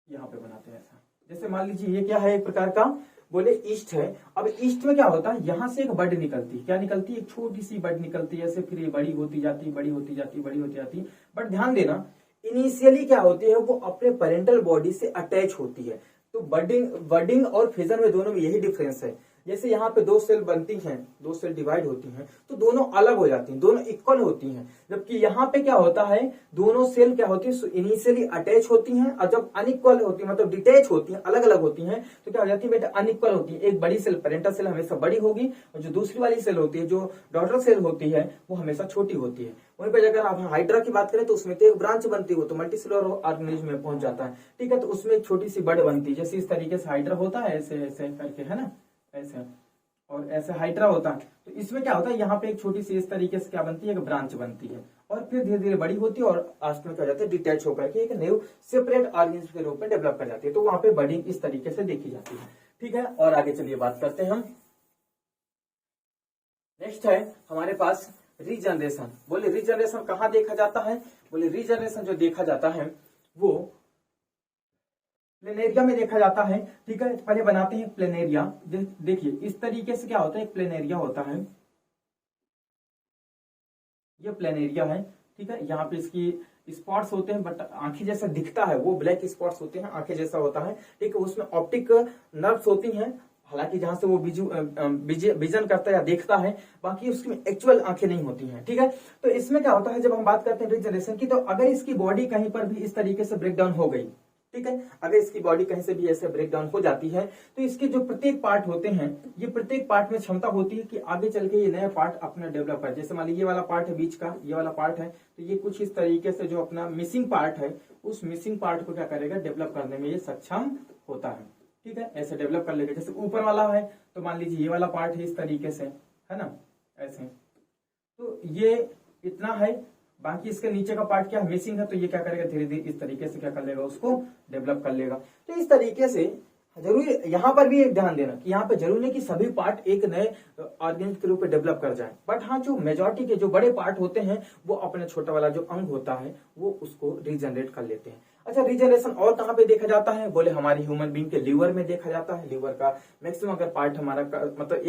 यहाँ पे बनाते हैं ऐसा, जैसे मान लीजिए ये क्या है, एक प्रकार का बोले ईस्ट है। अब ईस्ट में क्या होता है, यहाँ से एक बड निकलती है, क्या निकलती है, एक छोटी सी बड निकलती है ऐसे, फिर ये बड़ी होती जाती, बड़ी होती जाती, बड़ी होती जाती। बट ध्यान देना, इनिशियली क्या होती है, वो अपने पेरेंटल बॉडी से अटैच होती है। तो बडिंग और फिजन में दोनों में यही डिफरेंस है। जैसे यहाँ पे दो सेल बनती हैं, दो सेल डिवाइड होती हैं, तो दोनों अलग हो जाती हैं, दोनों इक्वल होती हैं। जबकि यहाँ पे क्या होता है, दोनों सेल क्या होती है, इनिशियली अटैच होती हैं, और जब अनइक्वल होती है, मतलब डिटैच होती हैं, अलग अलग होती हैं, तो क्या हो जाती है बेटा, अनइक्वल होती है। एक बड़ी सेल पेरेंटल सेल हमेशा बड़ी होगी, और जो दूसरी वाली सेल होती है, जो डॉटर सेल होती है, वो हमेशा छोटी होती है। वहीं पर अगर आप हाइड्रा की बात करें तो उसमें तो एक ब्रांच बनती है, वो तो मल्टीसेलुलर ऑर्गेनिज्म में पहुंच जाता है, ठीक है। तो उसमें एक छोटी सी बड बनती है, जैसे इस तरीके से हाइड्रा होता है, ऐसे ऐसे करके, है ना, ऐसे, और ऐसे हाइड्रा होता है। तो इसमें क्या होता है, यहाँ पे एक छोटी सी इस तरीके से क्या बनती है, एक ब्रांच बनती है, और फिर धीरे धीरे बड़ी होती है, और लास्ट में क्या हो जाता है, डिटैच होकर के एक न्यू सेपरेट ऑर्गेनिज्म के रूप में डेवलप कर जाती है। तो वहां पे बडिंग इस तरीके से देखी जाती है, ठीक है। और आगे चलिए बात करते हैं हम। नेक्स्ट है हमारे पास रीजनरेशन। बोले रीजनरेशन कहाँ देखा जाता है, बोले रीजनरेशन जो देखा जाता है वो प्लेनेरिया में देखा जाता है, ठीक है। पहले बनाते हैं प्लेनेरिया। देखिए इस तरीके से क्या होता है, एक प्लेनेरिया होता है, ये प्लेनेरिया है, ठीक है। यहाँ पे इसकी स्पॉट्स होते हैं, बट आंखें जैसा दिखता है, वो ब्लैक स्पॉट्स होते हैं, आंखें जैसा होता है, ठीक है। उसमें ऑप्टिक नर्व्स होती हैं, हालांकि जहां से वो विजन करता है या देखता है, बाकी उसकी एक्चुअल आंखें नहीं होती हैं, ठीक है। तो इसमें क्या होता है, जब हम बात करते हैं रीजनरेशन की, तो अगर इसकी बॉडी कहीं पर भी इस तरीके से ब्रेक डाउन हो गई, ठीक है, अगर इसकी बॉडी कहीं से भी ऐसे ब्रेक डाउन हो जाती है, तो इसके जो प्रत्येक पार्ट होते हैं, ये प्रत्येक पार्ट में क्षमता होती है कि आगे चल के ये नया पार्ट अपना डेवलप करे। जैसे मान लीजिए ये वाला पार्ट है बीच का, ये वाला पार्ट है, तो ये कुछ इस तरीके से जो अपना मिसिंग पार्ट है, उस मिसिंग पार्ट को क्या करेगा, डेवलप करने में ये सक्षम होता है, ठीक है। ऐसे डेवलप कर लेगा। जैसे ऊपर वाला है, तो मान लीजिए ये वाला पार्ट है इस तरीके से, है ना, ऐसे, तो ये इतना है, बाकी इसके नीचे का पार्ट क्या मिसिंग है, तो ये क्या करेगा, धीरे धीरे इस तरीके से क्या कर लेगा, उसको डेवलप कर लेगा। तो इस तरीके से जरूरी यहाँ पर भी एक ध्यान देना कि यहाँ पे जरूरी नहीं कि सभी पार्ट एक नए ऑर्गेनिज्म के रूप में डेवलप कर जाए, बट हाँ जो मेजॉरिटी के जो बड़े पार्ट होते हैं, वो अपने छोटा वाला जो अंग होता है, वो उसको रीजनरेट कर लेते हैं। अच्छा, रीजनरेशन और कहाँ पे देखा जाता है, बोले हमारी ह्यूमन बींग के लीवर में देखा जाता है। लीवर का मैक्सिमम अगर पार्ट हमारा मतलब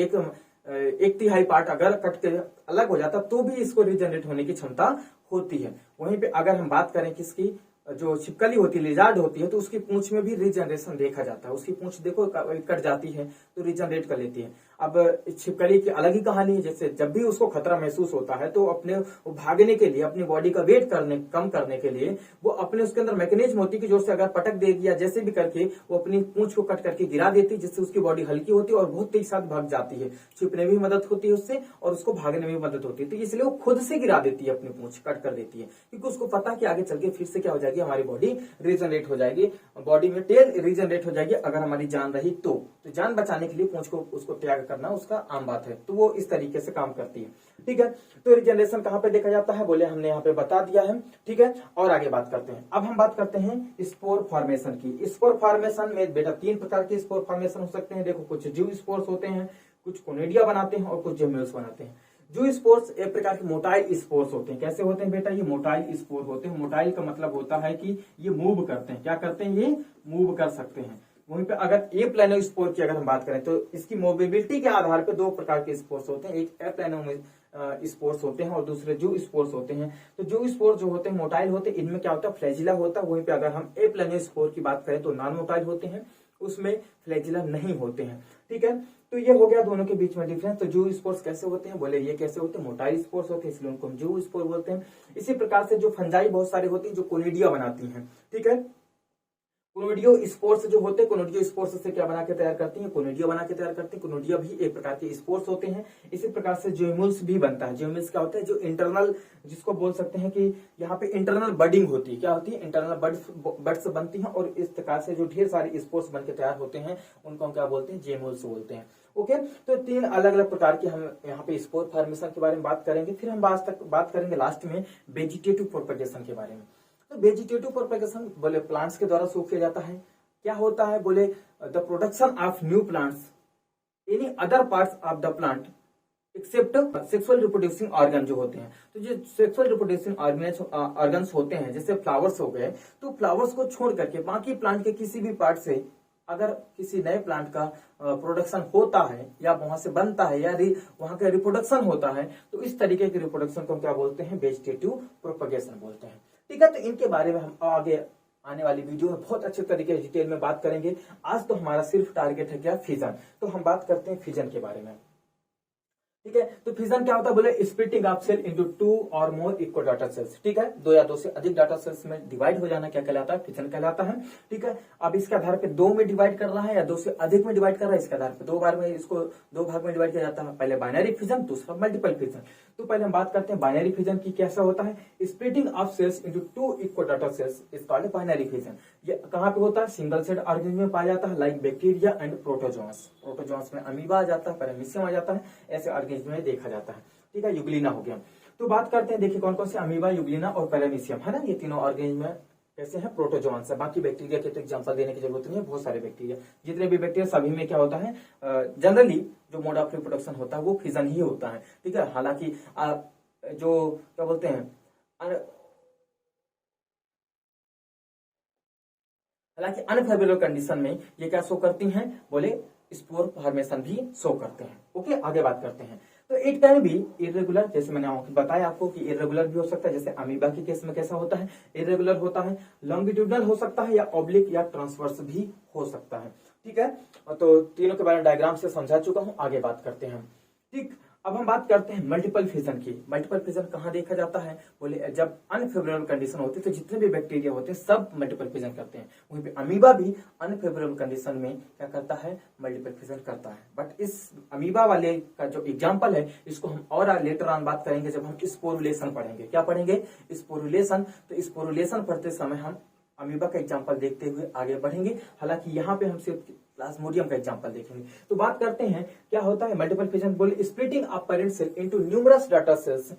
एक तिहाई पार्ट अगर कट के अलग हो जाता, तो भी इसको रीजनरेट होने की क्षमता होती है। वहीं पे अगर हम बात करें किसकी, जो छिपकली होती है, लिजार्ड होती है, तो उसकी पूंछ में भी रीजनरेशन देखा जाता है। उसकी पूंछ देखो कट जाती है तो रीजनरेट कर लेती है। अब छिपकली की अलग ही कहानी है। जैसे जब भी उसको खतरा महसूस होता है, तो अपने भागने के लिए, अपनी बॉडी का वेट कम करने के लिए, वो अपने उसके अंदर मैकेनिज्म होती है कि जोर से अगर पटक देगी या जैसे भी करके वो अपनी पूंछ को कट करके गिरा देती है, जिससे उसकी बॉडी हल्की होती है और बहुत तेज साथ भाग जाती है। छिपने में भी मदद होती है उससे, और उसको भागने में भी मदद होती है। तो इसलिए वो खुद से गिरा देती है, अपनी पूंछ कट कर देती है, क्योंकि उसको पता कि आगे चल के फिर से क्या हो जाएगी, हमारी बॉडी रीजनरेट हो जाएगी, बॉडी में टेल रीजनरेट हो जाएगी अगर हमारी जान रही तो जान बचाने के लिए पूंछ को उसको त्याग करना उसका आम बात है। तो वो इस तरीके से काम करती है, ठीक है। तो रीजनरेशन कहां पे देखा जाता है, बोले हमने यहाँ पे बता दिया है, ठीक है। और आगे बात करते हैं। अब हम बात करते हैं स्पोर फॉर्मेशन की। स्पोर फॉर्मेशन में बेटा 3 प्रकार के स्पोर फॉर्मेशन हो सकते हैं। देखो, कुछ जू स्पोर्स होते हैं, कुछ कोनिडिया बनाते हैं, और कुछ जेम्यूल्स बनाते हैं। जू स्पोर्स एक प्रकार के मोटाइल स्पोर्स होते हैं। कैसे होते हैं बेटा, ये मोटाइल स्पोर होते हैं। मोटाइल का मतलब होता है कि ये मूव करते हैं। क्या करते हैं, ये मूव कर सकते हैं। वहीं पे अगर ए प्लेनो स्पोर की अगर हम बात करें, तो इसकी मोबिलिटी के आधार पे 2 प्रकार के स्पोर्स होते हैं। एक ए प्लेनो स्पोर्स होते हैं और दूसरे जू स्पोर्स होते हैं। तो जू स्पोर जो होते हैं मोटाइल होते हैं, इनमें क्या होता है, फ्लैजिला होता है। वहीं पे अगर हम ए प्लेनो स्पोर की बात करें तो नॉन मोटाइल होते हैं, उसमें फ्लैजिला नहीं होते हैं, ठीक है। तो ये हो गया दोनों के बीच में डिफरेंस। तो जू स्पोर्स कैसे होते हैं, बोले ये कैसे होते हैं, मोटाइल स्पोर्स होते हैं, इसलिए उनको हम जू स्पोर बोलते हैं। इसी प्रकार से जो फंजाई बहुत सारे होती है जो कोनिडिया बनाती हैं, ठीक है। कोनिडियो स्पोर्स जो होते हैं, कोनिडियो स्पोर्स से क्या बना के तैयार करती हैं, कोनिडिया बना के तैयार करती हैं। कोनिडिया भी एक प्रकार के स्पोर्स होते हैं। इसी प्रकार से जेम्यूल्स भी बनता है। जेम्यूल्स क्या होता है, जो इंटरनल, जिसको बोल सकते हैं कि यहाँ पे इंटरनल बडिंग होती है। क्या होती है, इंटरनल बड्स बनती हैं, और इस प्रकार से जो ढेर सारे स्पोर्स बन के तैयार होते हैं, उनको हम क्या बोलते हैं, जेम्यूल्स बोलते हैं। ओके, तो 3 अलग अलग प्रकार की हम यहाँ पे स्पोर फॉर्मेशन के बारे में बात करेंगे। फिर हम बात करेंगे लास्ट में वेजिटेटिव प्रोपगेशन के बारे में। तो वेजिटेटिव प्रोपगेशन बोले प्लांट्स के द्वारा शो किया जाता है। क्या होता है बोले the production of new plants any other parts of the plant except sexual reproducing organ जो होते हैं। तो जो सेक्सुअल रिप्रोड्यूसिंग ऑर्गन्स होते हैं जैसे फ्लावर्स हो गए, तो फ्लावर्स को छोड़ करके बाकी प्लांट के किसी भी पार्ट से अगर किसी नए प्लांट का प्रोडक्शन होता है या वहां से बनता है या वहां का रिप्रोडक्शन होता है, तो इस तरीके के रिप्रोडक्शन को हम क्या बोलते हैं, वेजिटेटिव प्रोपगेशन बोलते हैं। ठीक है, तो इनके बारे में हम आगे आने वाली वीडियो में बहुत अच्छे तरीके से डिटेल में बात करेंगे। आज तो हमारा सिर्फ टारगेट है क्या, फिजन। तो हम बात करते हैं फिजन के बारे में। ठीक है, तो फिजन क्या होता है बोले स्प्लिटिंग ऑफ सेल इनटू 2 और मोर इक्वल डाटा सेल्स। ठीक है, 2 या 2 से अधिक डाटा सेल्स में डिवाइड हो जाना क्या कहलाता है, फिजन कहलाता है। ठीक है, अब इसके आधार पे 2 में डिवाइड कर रहा है या 2 से अधिक में डिवाइड कर रहा है, इसके आधार पे 2 बार में इसको 2 भाग में डिवाइड किया जाता है। पहले बाइनरी फिजन, दूसरा मल्टीपल फिजन। तो पहले हम बात करते हैं बाइनरी फिजन की, कैसा होता है, splitting of cells into 2 equal daughter cells is called binary fission. ये कहां पे होता है, सिंगल सेल ऑर्गेनिज्म में पाया जाता है, like bacteria and protozoans. Protozoans में अमीबा आ जाता है, पैरामीशियम आ जाता है, ऐसे ऑर्गेनिज्म में देखा जाता है। ठीक है, यूग्लिना हो गया। तो बात करते हैं, देखिए कौन कौन से अमीबा, यूग्लिना और पैरामीशियम है ना, ये तीनों ऑर्गेनिज्म में कैसे हैं, प्रोटोजोन्स है। बाकी बैक्टीरिया के तो एग्जांपल देने की जरूरत नहीं है, बहुत सारे बैक्टीरिया, जितने भी बैक्टीरिया सभी में क्या होता है, जनरली जो मोड ऑफ रिप्रोडक्शन होता है वो फिजन ही होता है। ठीक है, हालांकि जो क्या बोलते हैं, हालांकि अनफेवरेबल कंडीशन में ये क्या शो करती हैं बोले स्पोर फॉर्मेशन भी शो करते हैं। ओके, आगे बात करते हैं। तो इट कैन बी इरेगुलर, जैसे मैंने बताया आपको कि इरेगुलर भी हो सकता है, जैसे अमीबा के केस में कैसा होता है, इरेगुलर होता है, लॉन्गिट्यूडनल हो सकता है, या ऑब्लिक या ट्रांसवर्स भी हो सकता है। ठीक है, तो तीनों के बारे में डायग्राम से समझा चुका हूं, आगे बात करते हैं। ठीक, अब हम बात करते हैं मल्टीपल फिजन की। मल्टीपल फिजन कहाँ देखा जाता है बोले जब अनफेवरेबल कंडीशन होती है, तो जितने भी बैक्टीरिया होते हैं सब मल्टीपल फिजन करते हैं। वहीं पे अमीबा भी अनफेवरेबल कंडीशन में क्या करता है, मल्टीपल फिजन करता है। बट इस अमीबा वाले का जो एग्जांपल है, इसको हम और लेटर ऑन बात करेंगे जब हम स्पोरुलेशन पढ़ेंगे। क्या पढ़ेंगे, स्पोरुलेशन। तो स्पोरुलेशन पढ़ते समय हम अमीबा का एग्जांपल देखते हुए आगे बढ़ेंगे। हालांकि यहाँ पे हम सिर्फ प्लाज्मोडियम का एग्जांपल देखेंगे। तो बात करते हैं क्या होता है मल्टीपल फिजन बोले splitting of parent cell into numerous daughter cells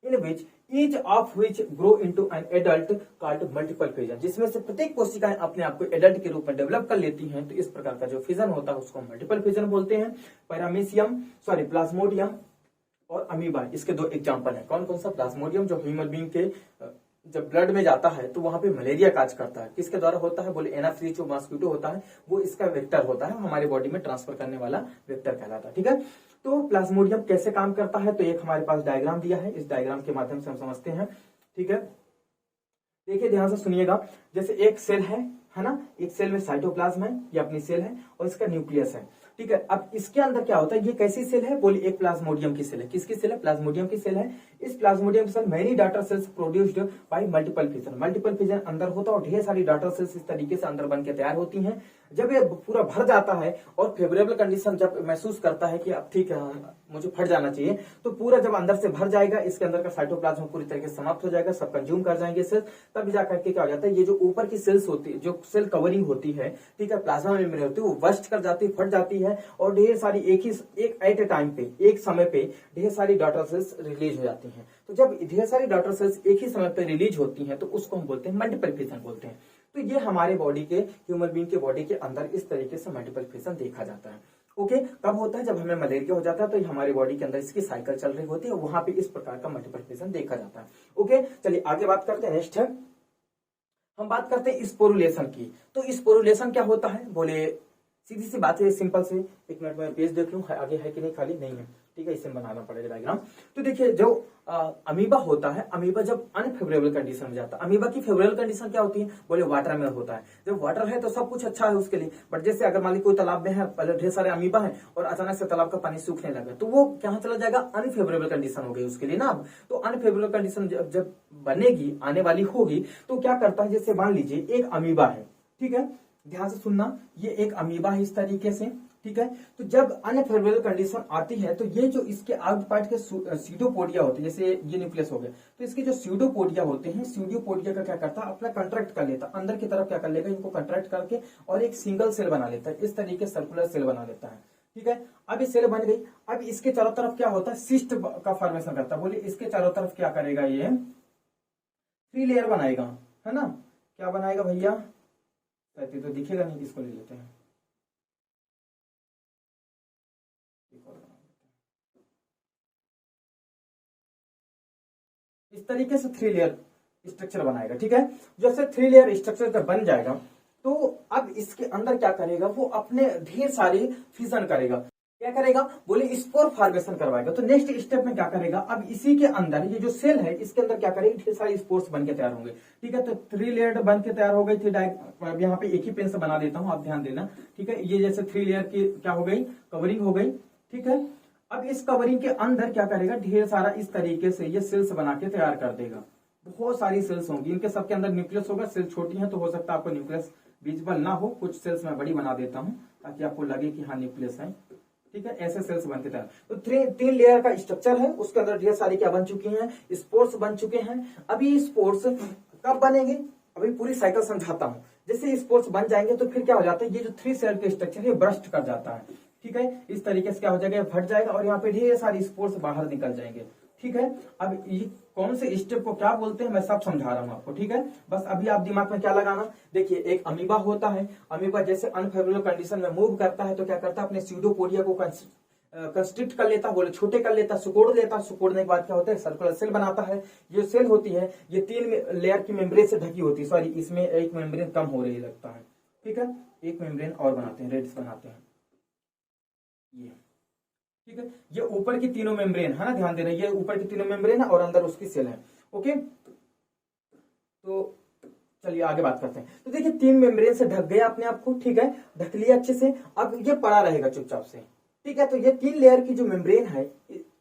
in which each of which grow into an adult called multiple fission, जिसमें से प्रत्येक कोशिकाएं अपने आप को एडल्ट के रूप में डेवलप कर लेती हैं। तो इस प्रकार का जो फिजन होता है उसको मल्टीपल फिजन बोलते हैं। पैरामीशियम प्लाज्मोडियम और अमीबा, इसके 2 एग्जांपल हैं। कौन कौन सा, प्लाज्मोडियम जो ह्यूमन बीइंग के जब ब्लड में जाता है तो वहां पे मलेरिया काज करता है, किसके द्वारा होता है बोले एनाफ्रीज जो मॉस्किटो होता है वो इसका वेक्टर होता है, हमारे बॉडी में ट्रांसफर करने वाला वेक्टर कहलाता है। ठीक है, तो प्लाज्मोडियम कैसे काम करता है, तो एक हमारे पास डायग्राम दिया है, इस डायग्राम के माध्यम से हम समझते हैं। ठीक है, देखिए ध्यान से सुनिएगा। जैसे एक सेल है ना, एक सेल में साइटोप्लाज्म है, ये अपनी सेल है और इसका न्यूक्लियस है। ठीक है, अब इसके अंदर क्या होता है, ये कैसी सेल है बोली एक प्लाज्मोडियम की सेल है। किसकी सेल है, प्लाज्मोडियम की सेल है। इस plasmodium cell many daughter cells produced by multiple fission. Multiple fission अंदर होता है और ढेर सारी डाटा सेल्स इस तरीके से अंदर बन के तैयार होती हैं। जब ये पूरा भर जाता है और फेवरेबल कंडीशन जब महसूस करता है कि अब ठीक है मुझे फट जाना चाहिए, तो पूरा जब अंदर से भर जाएगा, इसके अंदर का साइटोप्लाज्म पूरी तरीके से समाप्त हो जाएगा, सब कंज्यूम कर जाएंगे सेल्स, तब जाकर के क्या हो जाता है, ये जो ऊपर की सेल्स होती है, जो सेल कवरिंग होती है, ठीक है, प्लाज्मा मेम्ब्रेन होती है, वो बस्ट कर जाती है, फट जाती है और ढेर सारी एक एट ए टाइम पे, एक समय पे ढेर सारी डाटा सेल्स रिलीज हो जाती हैं। तो जब ढेर सारी डाटा सेल्स एक ही समय पे रिलीज होती हैं तो उसको हम बोलते हैं मल्टीपल फिजन बोलते हैं। तो ये हमारे बॉडी के, ह्यूमन बीइंग के बॉडी के अंदर इस तरीके से मल्टीपल फिजन देखा जाता है। ओके, कब होता है, जब हमें मलेरिया हो जाता है तो हमारे बॉडी के अंदर इसकी साइकिल चल रही होती है, वहां पे इस प्रकार का मल्टीपल फिजन देखा जाता है। ओके, चलिए आगे बात करते हैं। नेक्स्ट है हम बात करते हैं स्पोरुलेशन की। तो स्पोरुलेशन क्या होता है बोले, सीधी सी बात है, सिंपल से, एक मिनट में पेज देख लूं आगे है कि नहीं, खाली नहीं है, ठीक है, इसे बनाना पड़ेगा डायग्राम। तो देखिए जो अमीबा होता है, अमीबा जब अनफेवरेबल कंडीशन में जाता है, अमीबा की फेवरेबल कंडीशन क्या होती है बोले वाटर में होता है। जब वाटर है तो सब कुछ अच्छा है उसके लिए, बट जैसे अगर मान ली कोई तालाब में है, पहले ढेर सारे अमीबा है और अचानक से तालाब का पानी सूखने लगा, तो वो कहाँ चला जाएगा, अनफेवरेबल कंडीशन हो गई उसके लिए ना। तो अनफेवरेबल कंडीशन जब बनेगी, आने वाली होगी, तो क्या करता है, जैसे मान लीजिए एक अमीबा है, ठीक है, ध्यान से सुनना, ये एक अमीबा है इस तरीके से, ठीक है। तो जब अनफेवरेबल कंडीशन आती है तो ये जो इसके आउट पार्ट के सीडोपोडिया होते हैं, जैसे ये न्यूक्लियस हो गया, तो इसके जो सीडोपोडिया होते हैं, सीडोपोडिया का क्या करता है, अपना कंट्रैक्ट कर लेता है, अंदर की तरफ क्या कर लेगा, इनको कंट्रैक्ट करके और एक सिंगल सेल बना लेता है, इस तरीके सर्कुलर सेल बना लेता है, ठीक है। अब ये सेल बन गई। अब इसके चारों तरफ क्या होता है, सिस्ट का फॉर्मेशन करता है। बोलिए इसके चारों तरफ क्या करेगा, ये 3 लेयर बनाएगा, है ना। क्या बनाएगा भैया, तो दिखेगा नहीं, किसको ले लेते हैं, इस तरीके से 3 लेयर स्ट्रक्चर बनाएगा। ठीक है। जैसे 3 लेयर स्ट्रक्चर जब बन जाएगा तो अब इसके अंदर क्या करेगा, वो अपने ढेर सारी फ्यूजन करेगा। क्या करेगा, बोले स्पोर फॉर्मेशन करवाएगा। तो नेक्स्ट स्टेप में क्या करेगा, अब इसी के अंदर ये जो सेल है इसके अंदर क्या करेगी, ढेर सारी स्पोर्स बन के तैयार होंगे। ठीक है। तो 3 लेयर बन के तैयार हो गई थी। अब यहाँ पे एक ही पेन से बना देता हूँ, आप ध्यान देना। ठीक है। ये जैसे 3 लेयर की क्या हो गई, कवरिंग हो गई। ठीक है। अब इस कवरिंग के अंदर क्या करेगा, ढेर सारा इस तरीके से ये सेल्स बना के तैयार कर देगा। बहुत सारी सेल्स होंगी, इनके सबके अंदर न्यूक्लियस होगा। सेल छोटी है तो हो सकता है आपको न्यूक्लियस विजिबल ना हो, कुछ सेल्स मैं बड़ी बना देता हूँ ताकि आपको लगे कि हाँ न्यूक्लियस है। ठीक है। ऐसे सेल्स बनते तैयार। तो 3 लेयर का स्ट्रक्चर है, उसके अंदर ढेर सारी क्या बन चुकी हैं, स्पोर्स बन चुके हैं। अभी स्पोर्स कब बनेंगे, अभी पूरी साइकिल समझाता हूँ। जैसे स्पोर्स बन जाएंगे तो फिर क्या हो जाता है, ये जो 3 सेल के स्ट्रक्चर है ब्रस्ट कर जाता है। ठीक है। इस तरीके से क्या हो जाएगा, फट जाएगा और यहाँ पे ढेर सारी स्पोर्स बाहर निकल जाएंगे। ठीक है। अब ये कौन से स्टेप को क्या बोलते हैं मैं सब समझा रहा हूं आपको। ठीक है। बस अभी आप दिमाग में क्या लगाना, देखिए एक अमीबा होता है। अमीबा जैसे अनफेवरेबल कंडीशन में मूव करता है तो क्या करता है, अपने स्यूडोपोडिया को कंस्ट्रिक्ट कर लेता, बोले छोटे कर लेता, सिकोड़ लेता। सिकोड़ने के बाद क्या होता है, सर्कुलर सेल बनाता है। ये सेल होती है, ये 3 लेयर की मेम्ब्रेन से ढकी होती है। सॉरी, इसमें एक मेम्ब्रेन कम हो रही लगता है। ठीक है। एक मेम्ब्रेन और बनाते हैं, रेड्स बनाते हैं ये। ठीक है। ये ऊपर की तीनों मेम्ब्रेन है ना, ध्यान देना, ये ऊपर की तीनों मेम्ब्रेन है और अंदर उसकी सेल है। ओके। तो चलिए आगे बात करते हैं। तो देखिए 3 मेम्ब्रेन से ढक गया अपने आप को। ठीक है। ढक लिया अच्छे से। अब ये पड़ा रहेगा चुपचाप से। ठीक है। तो ये 3 लेयर की जो मेम्ब्रेन है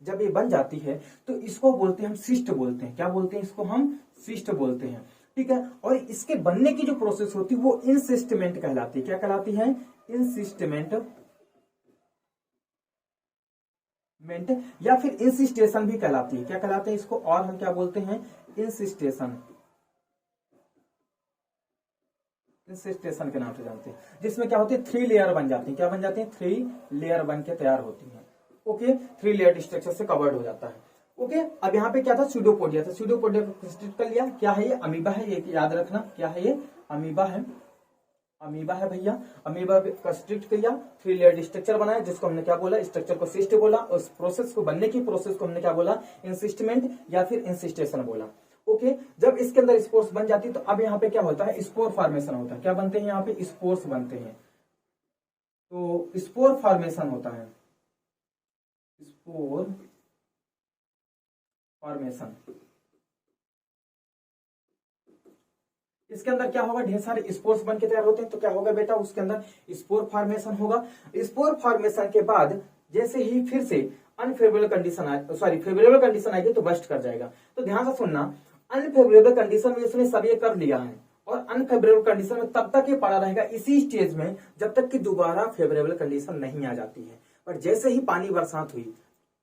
जब ये बन जाती है तो इसको बोलते हैं हम सिस्ट बोलते हैं। क्या बोलते हैं, इसको हम सिस्ट बोलते हैं। ठीक है। और इसके बनने की जो प्रोसेस होती है वो इंसिस्टमेंट कहलाती है। क्या कहलाती है, इंसिस्टमेंट या फिर इंसिस्टेशन भी कहलाती है। क्या कहलाते हैं इसको, और हम क्या बोलते हैं, इंसिस्टेशन। इंसिस्टेशन के नाम से जानते हैं। जिसमें क्या होती है, 3 लेयर बन जाती है। क्या बन जाती है, 3 लेयर बन के तैयार होती है। ओके। 3 लेयर स्ट्रक्चर से कवर्ड हो जाता है। ओके। अब यहाँ पे क्या था, स्यूडोपोडिया था। स्यूडोपोडिया को कंस्टिट्यूट कर लिया। क्या है ये, अमीबा है। ये याद रखना, क्या है ये, अमीबा है। अमीबा है भैया। अमीबा कंस्ट्रिक्ट किया, 3 लेयर स्ट्रक्चर बनाया, जिसको हमने क्या बोला, स्ट्रक्चर को सिस्ट बोला। उस प्रोसेस को, बनने की प्रोसेस को हमने क्या बोला, इंसिस्टमेंट या फिर इंसिस्टेशन बोला। ओके। जब इसके अंदर स्पोर्स बन जाती है तो अब यहाँ पे क्या होता है, स्पोर फॉर्मेशन होता है। क्या बनते हैं यहाँ पे, स्पोर्स बनते हैं। तो स्पोर फॉर्मेशन होता है, स्पोर फॉर्मेशन। इसके अंदर क्या होगा, ढेर सारे स्पोर्स बन के तैयार होते हैं। तो क्या होगा बेटा, उसके अंदर स्पोर फॉर्मेशन होगा। स्पोर फॉर्मेशन के बाद जैसे ही फिर से अनफेवरेबल कंडीशन आए, सॉरी फेवरेबल कंडीशन आएगी तो बस्ट कर जाएगा। तो ध्यान से सुनना, अनफेवरेबल कंडीशन में इसने सब ये कर लिया है और अनफेवरेबल कंडीशन में तब तक ये पड़ा रहेगा इसी स्टेज में जब तक कि दोबारा फेवरेबल कंडीशन नहीं आ जाती है। पर जैसे ही पानी बरसात हुई,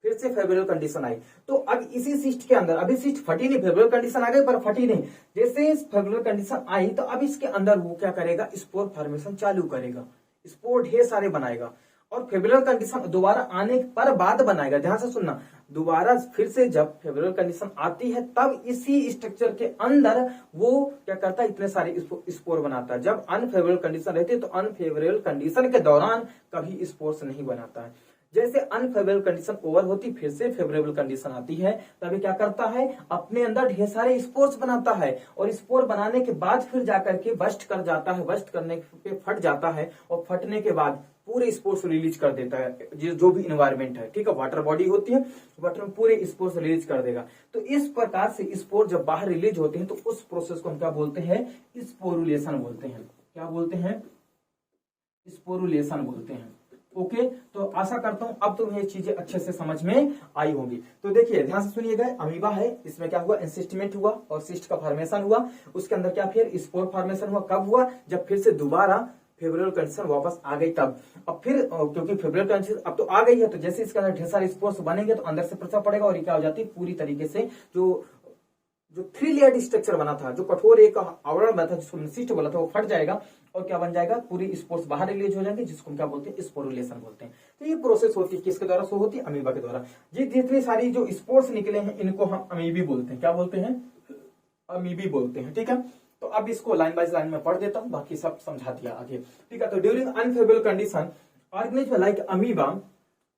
फिर से फेवरेबल कंडीशन आई, तो अब इसी सिस्ट के अंदर, अभी सिस्ट फटी नहीं, फेवरेबल कंडीशन आ गई पर फटी नहीं। जैसे फेवरेबल कंडीशन आई तो अब इसके अंदर वो क्या करेगा, स्पोर फॉर्मेशन चालू करेगा। स्पोर ढेर सारे बनाएगा और फेवरेबल कंडीशन दोबारा आने पर बाद बनाएगा। ध्यान से सुनना, दोबारा फिर से जब फेवरेबल कंडीशन आती है तब इसी स्ट्रक्चर के अंदर वो क्या करता है, इतने सारे स्पोर बनाता है। जब अनफेवरेबल कंडीशन रहती है तो अनफेवरेबल कंडीशन के दौरान कभी स्पोर्स नहीं बनाता है। जैसे अनफेवरेबल कंडीशन ओवर होती, फिर से फेवरेबल कंडीशन आती है, तभी क्या करता है, अपने अंदर ढेर सारे स्पोर्स बनाता है और स्पोर बनाने के बाद फिर जाकर के बस्ट कर जाता है। बस्ट करने पे फट जाता है और फटने के बाद पूरे स्पोर्स रिलीज कर देता है, जो भी इन्वायरमेंट है। ठीक है। वाटर बॉडी होती है, वाटर में पूरे स्पोर्स रिलीज कर देगा। तो इस प्रकार से स्पोर जब बाहर रिलीज होते हैं तो उस प्रोसेस को हम क्या बोलते हैं, स्पोरुलेशन बोलते हैं। क्या बोलते हैं, स्पोरुलेशन बोलते हैं। ओके। तो आशा करता हूं अब तुम्हें ये चीजें अच्छे से समझ में आई होंगी। तो देखिए ध्यान से सुनिएगा, अमीबा है, इसमें क्या हुआ, इंसिस्टमेंट हुआ और सिस्ट का फॉर्मेशन हुआ। उसके अंदर क्या, फिर स्पोर फॉर्मेशन हुआ। कब हुआ, जब फिर से दोबारा फेवरेबल कंडीशन वापस आ गई तब। अब फिर क्योंकि फेवरेबल कंडीशन अब तो आ गई है, तो जैसे इसके अंदर ढेर सारे स्पोर्स बनेंगे तो अंदर से प्रसार पड़ेगा और ये क्या हो जाती है, पूरी तरीके से जो जो 3 लेयर्ड स्ट्रक्चर बना था, जो कठोर एक आवरण बना था जिसको सिस्ट बोला था, वो फट जाएगा और क्या बन जाएगा, पूरी स्पोर्स बाहर रिलीज हो जाएंगे, जिसको हम क्या बोलते हैं, स्पोरुलेशन बोलते हैं। तो ये प्रोसेस होती है किसके द्वारा शो होती है, अमीबा के द्वारा। ये जितनी सारी जो स्पोर्स निकले हैं इनको हम अमीबी बोलते हैं, क्या बोलते हैं, अमीबी बोलते हैं। ठीक है, तो अब इसको लाइन बाय लाइन में पढ़ देता हूं, बाकी सब समझा दिया आगे। ठीक है, तो during unfavourable condition organism like amoeba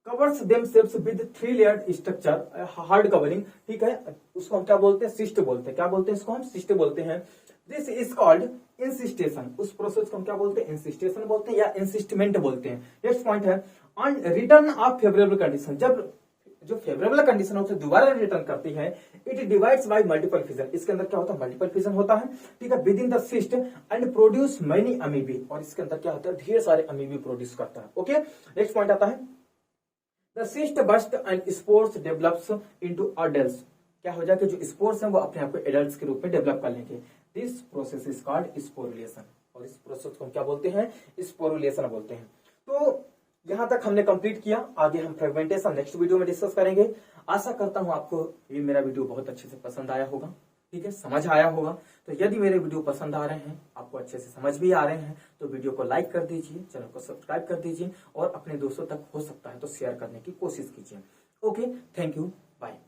covers themselves with 3 layered structure hard covering. ठीक है, उसको हम क्या बोलते हैं, सिस्ट बोलते हैं। क्या बोलते हैं इसको, हम सिस्ट बोलते हैं। This is called encystation. उस प्रोसेस को हम क्या बोलते हैं, इंसिस्टेशन बोलते हैं या इंसिस्टमेंट बोलते हैं। नेक्स्ट पॉइंट है on return of favourable condition. जब जो फेवरेबल कंडीशन होता है दोबारा रिटर्न करती है, it divides bye multiple fission. इसके अंदर क्या होता है, मल्टीपल फिजन होता है। ठीक है, within the cyst and produce many amoebae. और इसके अंदर क्या होता है, ढेर सारे अमीबी प्रोड्यूस करता है। ओके, नेक्स्ट पॉइंट आता है the cyst bast and spores develops into adults. क्या हो जाएगा, जो स्पोर्स हैं वो अपने आप को एडल्ट्स के रूप में डेवलप कर लेंगे। This process is called sporulation. और इस प्रोसेस को हम क्या बोलते हैं, स्पोरुलेशन बोलते हैं। तो यहां तक हमने कंप्लीट किया, आगे हम फ्रेगमेंटेशन नेक्स्ट वीडियो में डिस्कस करेंगे। आशा करता हूं आपको ये मेरा वीडियो बहुत अच्छे से पसंद आया होगा। ठीक है, समझ आया होगा। तो यदि मेरे वीडियो पसंद आ रहे हैं, आपको अच्छे से समझ भी आ रहे हैं, तो वीडियो को लाइक कर दीजिए, चैनल को सब्सक्राइब कर दीजिए और अपने दोस्तों तक हो सकता है तो शेयर करने की कोशिश कीजिए। Okay, thank you, bye.